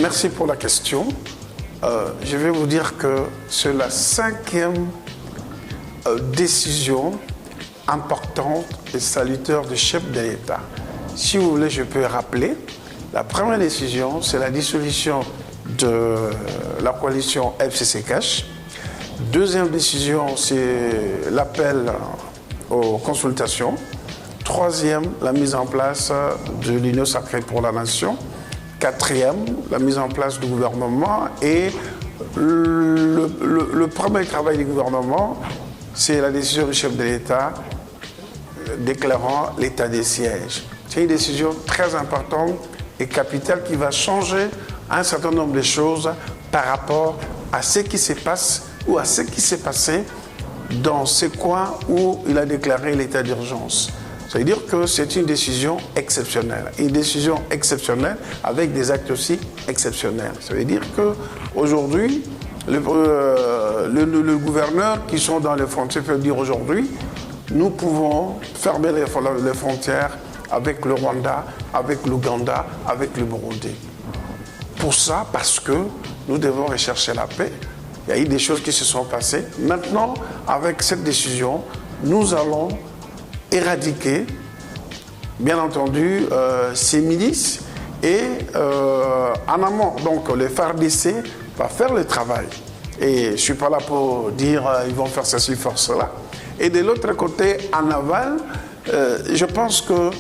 Merci pour la question. Je vais vous dire que c'est la 5e décision importante et salutaire du chef de l'État. Si vous voulez, je peux rappeler. La première décision, c'est la dissolution de la coalition FCC-Cash. Deuxième décision, c'est l'appel aux consultations. Troisième, la mise en place de l'Union sacrée pour la nation. Quatrième, la mise en place du gouvernement. Et le premier travail du gouvernement, c'est la décision du chef de l'État déclarant l'état des sièges. C'est une décision très importante et capitale qui va changer un certain nombre de choses par rapport à ce qui se passe ou à ce qui s'est passé dans ces coins où il a déclaré l'état d'urgence. Ça veut dire que c'est une décision exceptionnelle. Une décision exceptionnelle avec des actes aussi exceptionnels. Ça veut dire qu'aujourd'hui, le gouverneur qui sont dans les frontières peut dire aujourd'hui, nous pouvons fermer les frontières avec le Rwanda, avec l'Ouganda, avec le Burundi. Pour ça, parce que nous devons rechercher la paix. Il y a eu des choses qui se sont passées. Maintenant, avec cette décision, nous allons éradiquer, bien entendu, ces milices et en amont. Donc, le FARDC va faire le travail. Et je ne suis pas là pour dire ils vont faire ceci, faire cela. Et de l'autre côté, en aval, je pense que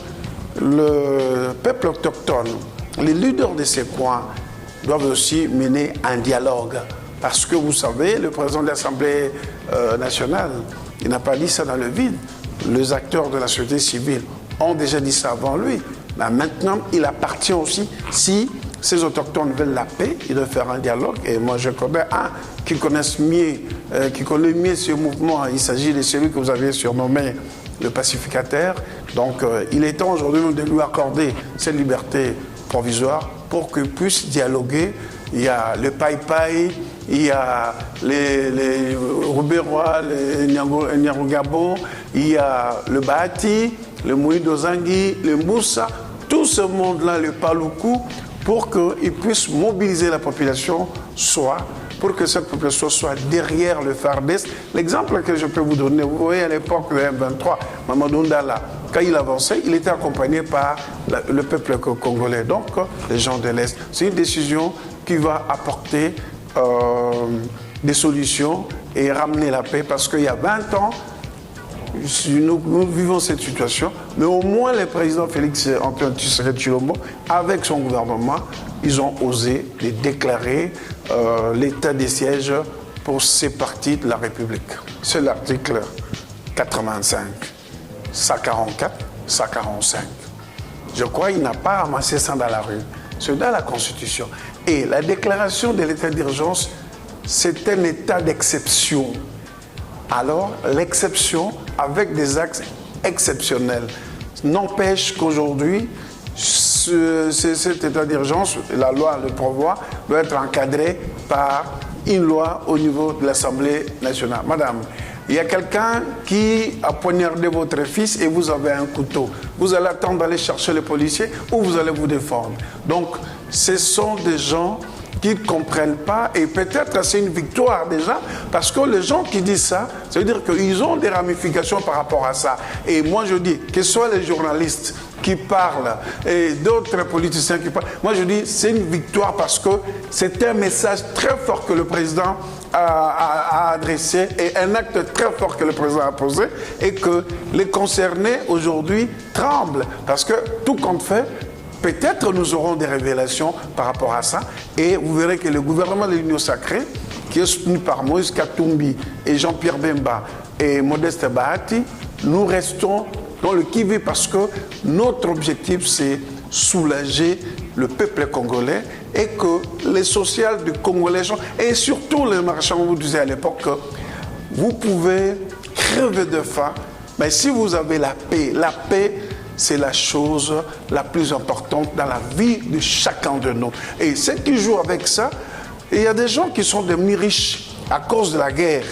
le peuple autochtone, les leaders de ces coins, doivent aussi mener un dialogue. Parce que vous savez, le président de l'Assemblée nationale, il n'a pas dit ça dans le vide. Les acteurs de la société civile ont déjà dit ça avant lui. Mais maintenant, il appartient aussi, si ces autochtones veulent la paix, ils doivent faire un dialogue. Et moi, je connais un qui connaît mieux ce mouvement. Il s'agit de celui que vous avez surnommé le pacificateur. Donc, il est temps aujourd'hui de lui accorder cette liberté provisoire pour qu'il puisse dialoguer. Il y a le Pai-Pai, il y a les Rubérois, les Nyarugabo, il y a le Bahati, le Moïdozangi, le Moussa, tout ce monde-là, le Paloukou, pour qu'il puisse mobiliser la population, pour que cette population soit derrière le FARDC. L'exemple que je peux vous donner, vous voyez à l'époque de M23, Mamadou Ndala, quand il avançait, il était accompagné par le peuple congolais, donc les gens de l'Est. C'est une décision qui va apporter des solutions et ramener la paix, parce qu'il y a 20 ans, nous vivons cette situation, mais au moins le président Félix Antoine Tshisekedi Tshilombo, avec son gouvernement, ils ont osé de déclarer l'état des sièges pour ces parties de la République. C'est l'article 85, 144, 145. Je crois qu'il n'a pas ramassé ça dans la rue. C'est dans la Constitution. Et la déclaration de l'état d'urgence, c'est un état d'exception. Alors, l'exception, avec des actes exceptionnels, n'empêche qu'aujourd'hui, cet état d'urgence, la loi le prévoit, doit être encadré par une loi au niveau de l'Assemblée nationale. Madame, il y a quelqu'un qui a poignardé votre fils et vous avez un couteau. Vous allez attendre d'aller chercher les policiers ou vous allez vous défendre. Donc, ce sont des gens qui ne comprennent pas, et peut-être c'est une victoire déjà, parce que les gens qui disent ça, ça veut dire qu'ils ont des ramifications par rapport à ça. Et moi je dis, que ce soit les journalistes qui parlent et d'autres politiciens qui parlent, moi je dis c'est une victoire parce que c'est un message très fort que le président a adressé et un acte très fort que le président a posé, et que les concernés aujourd'hui tremblent, parce que tout compte fait, peut-être nous aurons des révélations par rapport à ça, et vous verrez que le gouvernement de l'Union sacrée, qui est soutenu par Moïse Katumbi et Jean-Pierre Bemba et Modeste Bahati, nous restons dans le qui-vive, parce que notre objectif c'est soulager le peuple congolais, et que les sociales du Congolais, et surtout les marchands, vous disiez à l'époque que vous pouvez crever de faim, mais si vous avez la paix, c'est la chose la plus importante dans la vie de chacun de nous. Et ceux qui jouent avec ça, il y a des gens qui sont devenus riches à cause de la guerre.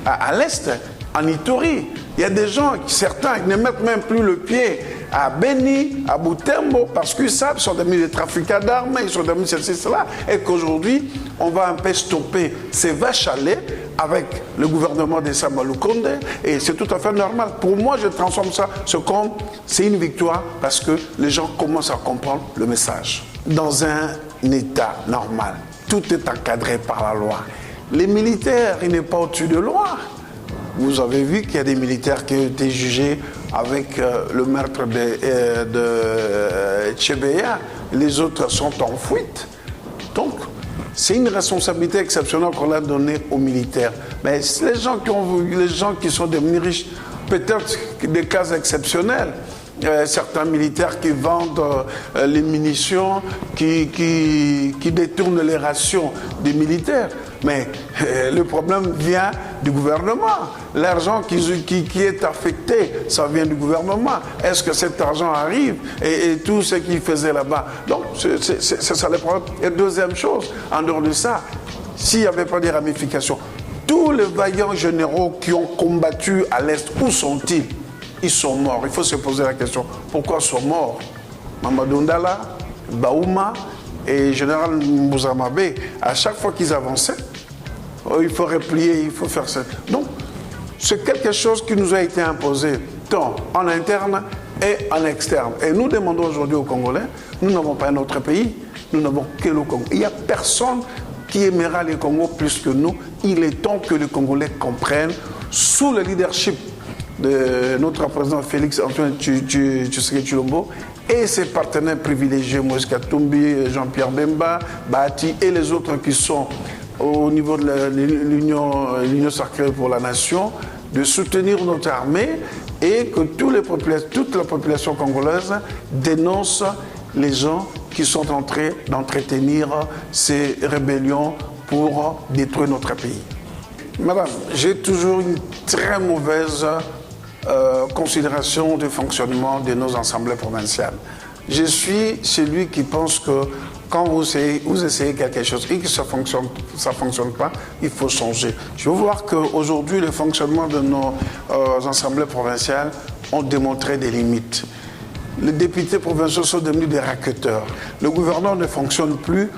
À l'Est, en Ituri, il y a des gens, certains, qui ne mettent même plus le pied à Beni, à Butembo, parce qu'ils savent, ils sont devenus des trafiquants d'armes, ils sont devenus ceci, cela, et qu'aujourd'hui, on va un peu stopper ces vaches à lait avec le gouvernement de Samuel Lukonde, et c'est tout à fait normal. Pour moi, je transforme ça, c'est une victoire, parce que les gens commencent à comprendre le message. Dans un État normal, tout est encadré par la loi. Les militaires, ils n'est pas au-dessus de loi. Vous avez vu qu'il y a des militaires qui ont été jugés avec le meurtre de Tchebeya. Les autres sont en fuite. Donc, c'est une responsabilité exceptionnelle qu'on a donnée aux militaires. Mais les gens qui sont devenus riches, peut-être des cas exceptionnels. Certains militaires qui vendent les munitions, qui détournent les rations des militaires. Mais le problème vient du gouvernement. L'argent qui est affecté, ça vient du gouvernement. Est-ce que cet argent arrive et tout ce qu'ils faisaient là-bas? Donc, c'est ça le problème. Et deuxième chose, en dehors de ça, s'il n'y avait pas de ramifications, tous les vaillants généraux qui ont combattu à l'Est, où sont-ils? Ils sont morts. Il faut se poser la question, pourquoi ils sont morts? Mamadou Ndala, Baouma et Général Mbouzamabe, à chaque fois qu'ils avançaient, il faut replier, il faut faire ça. Donc, c'est quelque chose qui nous a été imposé, tant en interne et en externe. Et nous demandons aujourd'hui aux Congolais, nous n'avons pas un autre pays, nous n'avons que le Congo. Il n'y a personne qui aimera les Congos plus que nous. Il est temps que les Congolais comprennent, sous le leadership de notre président Félix Antoine Tshisekedi Tshilombo et ses partenaires privilégiés, Moïse Katumbi, Jean-Pierre Bemba, Bahati et les autres qui sont au niveau de l'Union sacrée pour la nation, de soutenir notre armée et que toute la population congolaise dénonce les gens qui sont en train d'entretenir ces rébellions pour détruire notre pays. Madame, j'ai toujours une très mauvaise considération du fonctionnement de nos assemblées provinciales. Je suis celui qui pense que quand vous essayez quelque chose et que ça fonctionne pas, il faut changer. Je veux voir qu'aujourd'hui, le fonctionnement de nos assemblées provinciales ont démontré des limites. Les députés provinciaux sont devenus des racketteurs. Le gouvernement ne fonctionne plus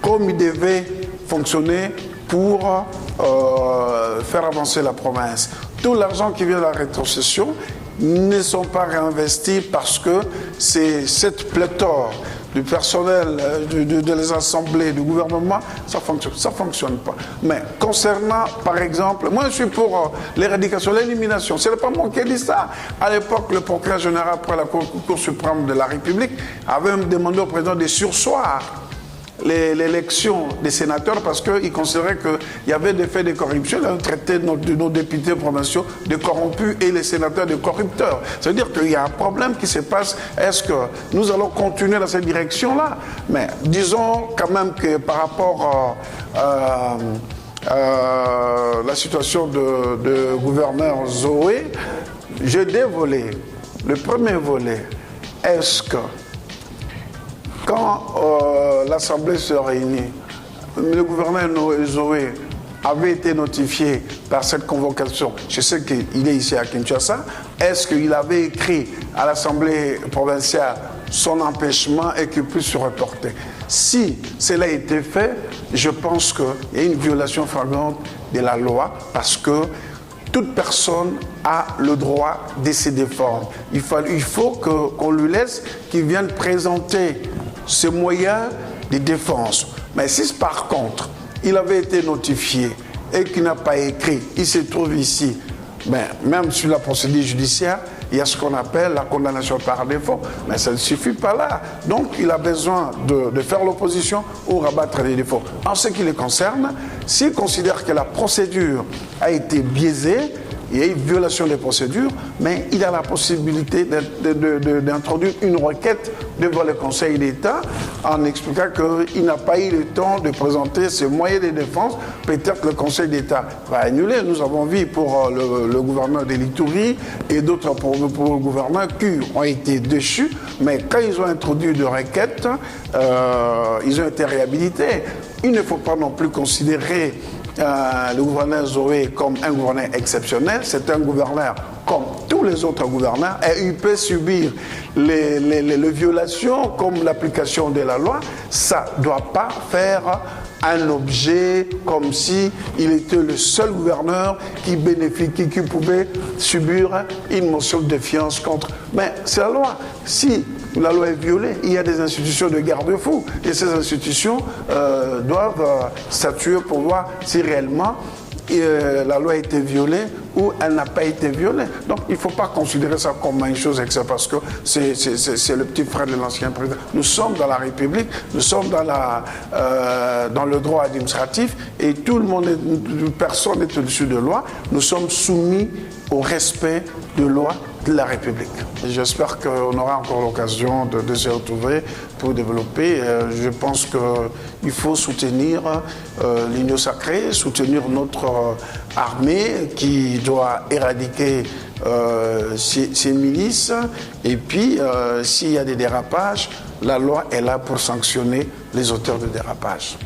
comme il devait fonctionner pour faire avancer la province. Tout l'argent qui vient de la rétrocession ne sont pas réinvestis parce que c'est cette pléthore du personnel, de les assemblées, du gouvernement, ça fonctionne pas. Mais concernant, par exemple, moi je suis pour l'éradication, l'élimination. Ce n'est pas moi qui ai dit ça. À l'époque, le procureur général, après la Cour suprême de la République, avait même demandé au président de surseoir l'élection des sénateurs parce qu'il considérait qu'il y avait des faits de corruption. Il a traité nos députés provinciaux de corrompus et les sénateurs de corrupteurs. C'est-à-dire qu'il y a un problème qui se passe. Est-ce que nous allons continuer dans cette direction-là? Mais disons quand même que par rapport à la situation de gouverneur Zoé, j'ai deux volets. Le premier volet, est-ce que quand l'Assemblée se réunit, le gouverneur Zoé avait été notifié par cette convocation. Je sais qu'il est ici à Kinshasa. Est-ce qu'il avait écrit à l'Assemblée provinciale son empêchement et qu'il puisse se reporter? Si cela a été fait, je pense qu'il y a une violation flagrante de la loi parce que toute personne a le droit de se défendre. Il faut qu'on lui laisse qu'il vienne présenter ses moyens de défense. Mais si par contre, il avait été notifié et qu'il n'a pas écrit, il se trouve ici, ben, même sur la procédure judiciaire, il y a ce qu'on appelle la condamnation par défaut. Mais ça ne suffit pas là. Donc, il a besoin de faire l'opposition ou rabattre les défauts. En ce qui le concerne, s'il considère que la procédure a été biaisée, il y a une violation des procédures, mais il a la possibilité d'introduire une requête devant le Conseil d'État en expliquant qu'il n'a pas eu le temps de présenter ses moyens de défense. Peut-être que le Conseil d'État va annuler. Nous avons vu pour le gouverneur de l'Itourie et d'autres pour le gouverneur qui ont été déchus, mais quand ils ont introduit des requêtes, ils ont été réhabilités. Il ne faut pas non plus considérer le gouverneur Zoé comme un gouverneur exceptionnel. C'est un gouverneur comme tous tous les autres gouverneurs, et il peut subir les violations comme l'application de la loi. Ça ne doit pas faire un objet comme si il était le seul gouverneur qui pouvait subir une motion de défiance contre. Mais c'est la loi. Si la loi est violée, il y a des institutions de garde-fous et ces institutions doivent statuer pour voir si réellement la loi a été violée ou elle n'a pas été violée. Donc il ne faut pas considérer ça comme une chose parce que c'est le petit frère de l'ancien président. Nous sommes dans la République, nous sommes dans le droit administratif et tout le monde, personne n'est au-dessus de loi. Nous sommes soumis au respect de loi de la République. J'espère qu'on aura encore l'occasion de se retrouver pour développer. Je pense qu'il faut soutenir l'Union sacrée, soutenir notre armée qui doit éradiquer ces milices. Et puis, s'il y a des dérapages, la loi est là pour sanctionner les auteurs de dérapages.